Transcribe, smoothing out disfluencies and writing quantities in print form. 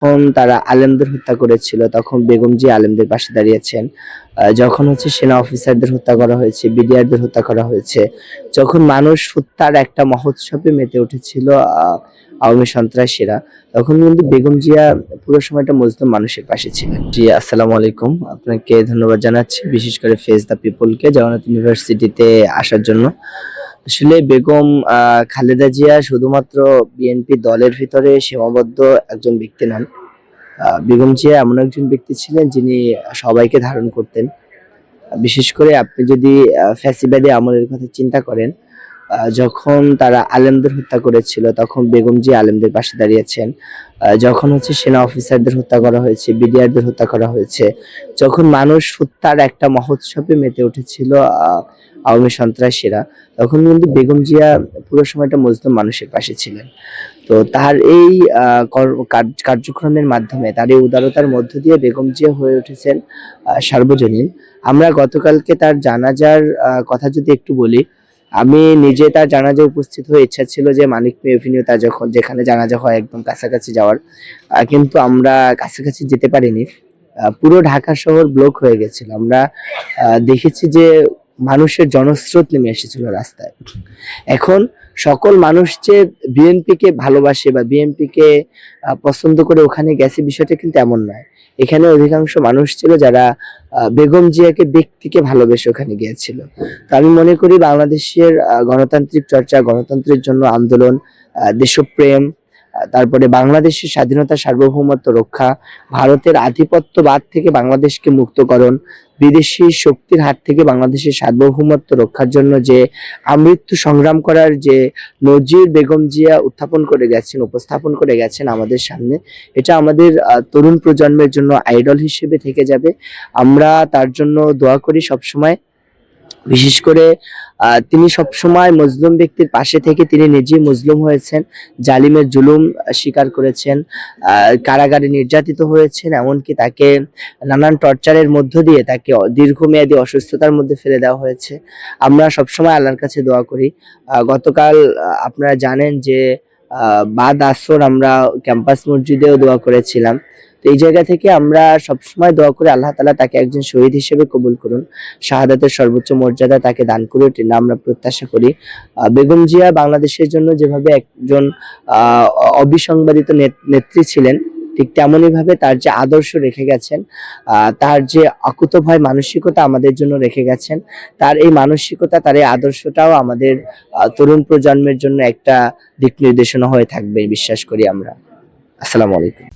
যখন তারা আলেমদের হত্যা করেছিল তখন বেগম জিয়া আলেমদের পাশে দাঁড়িয়েছেন। যখন সেনা অফিসারদের হত্যা করা হয়েছে, বিডিআরদের হত্যা করা হয়েছে, যখন মানুষ হত্যার একটা মহোৎসবে মেতে উঠেছিল আওয়ামী সন্ত্রাসীরা, তখন কিন্তু বেগম জিয়া পুরো সময়টা মজলুম মানুষের পাশে ছিলেন। জি, আসসালামু আলাইকুম। আপনাকে ধন্যবাদ জানাচ্ছি, বিশেষ করে ফেস দ্য পিপলকে জগন্নাথ ইউনিভার্সিটিতে আসার জন্য। আসলে বেগম খালেদা জিয়া শুধুমাত্র বিএনপি দলের ভিতরে সীমাবদ্ধ একজন ব্যক্তি নন। বেগম জিয়া এমন একজন ব্যক্তি ছিলেন যিনি সবাইকে ধারণ করতেন। বিশেষ করে আপনি যদি ফ্যাসিবাদী আমলের কথা চিন্তা করেন, যখন তারা আলেমদের হত্যা করেছিল তখন বেগম জিয়া আলেমদের পাশে দাঁড়িয়েছেন। যখন সেনা অফিসারদের হত্যা করা হয়েছে, বিডিআরদের হত্যা করা হয়েছে, যখন মানুষ হত্যার একটা মহোৎসবে মেতে উঠেছিল আওয়ামী সন্ত্রাসীরা, তখন কিন্তু বেগম জিয়া পুরো সময়টা মজলুম মানুষের পাশে ছিলেন। তো তার এই কার্যক্রমের মাধ্যমে, তার এই উদারতার মধ্য দিয়ে বেগম জিয়া হয়ে উঠেছেন সার্বজনীন। আমরা গতকালকে তার জানাজার কথা যদি একটু বলি, আমি নিজে তার জানাজায় উপস্থিত হয়ে ইচ্ছা ছিল যে মানিক মে এভিনিউ তার যেখানে জানাজা হয় একদম কাছাকাছি যাওয়ার, কিন্তু আমরা কাছাকাছি যেতে পারিনি। পুরো ঢাকা শহর ব্লক হয়ে গেছিল। আমরা দেখেছি যে মানুষের জনস্রোত নেমে এসেছিল রাস্তায়। এখন সকল মানুষ যে বিএনপিকে ভালোবাসে বা বিএনপিকে পছন্দ করে ওখানে গেছে, বিষয়টা কিন্তু এমন নয়। এখানে অধিকাংশ মানুষ ছিল যারা বেগম জিয়াকে ব্যক্তিকে ভালোবেসে ওখানে গিয়েছিল। তো আমি মনে করি বাংলাদেশের গণতান্ত্রিক চর্চা, গণতন্ত্রের জন্য আন্দোলন, দেশপ্রেম, তারপরে বাংলাদেশের স্বাধীনতা সার্বভৌমত্ব রক্ষা, ভারতের আধিপত্যবাদ থেকে বাংলাদেশকে মুক্তকরণ, বিদেশি শক্তির হাত থেকে বাংলাদেশের সার্বভৌমত্ব রক্ষার জন্য যে আমৃত্যু সংগ্রাম করার যে নজির বেগম জিয়া উপস্থাপন করে গেছেন আমাদের সামনে, এটা আমাদের তরুণ প্রজন্মের জন্য আইডল হিসেবে থেকে যাবে। আমরা তার জন্য দোয়া করি সবসময়। বিশেষ করে তিনি সবসময় মজলুম ব্যক্তির পাশে থেকে তিনি নিজেই মজলুম হয়েছেন, জালিমের জুলুম স্বীকার করেছেন, কারাগারে নির্যাতিত হয়েছেন, এমনকি তাকে নানান টর্চারের মধ্য দিয়ে তাকে দীর্ঘমেয়াদী অসুস্থতার মধ্যে ফেলে দেওয়া হয়েছে। আমরা সবসময় আল্লাহর কাছে দোয়া করি। গতকাল আপনারা জানেন যে বাদ আসর আমরা ক্যাম্পাস মসজিদেও দোয়া করেছিলাম। তো এই জায়গা থেকে আমরা সবসময় দোয়া করি আল্লাহ তাআলা তাকে একজন শহীদ হিসেবে কবুল করুন, শাহাদাতের সর্বোচ্চ মর্যাদা তাকে দান করুন, এটা আমরা প্রত্যাশা করি। বেগম জিয়া বাংলাদেশের জন্য যেভাবে একজন অবিসংবাদিত নেত্রী ছিলেন, ঠিক তেমনই ভাবে তার যে আদর্শ রেখে গেছেন, তার যে অকুতোভয় মানসিকতা আমাদের জন্য রেখে গেছেন, তার এই মানসিকতা, তার এই আদর্শটাও আমাদের তরুণ প্রজন্মের জন্য একটা দিক নির্দেশনা হয়ে থাকবে বিশ্বাস করি আমরা। আসসালামু আলাইকুম।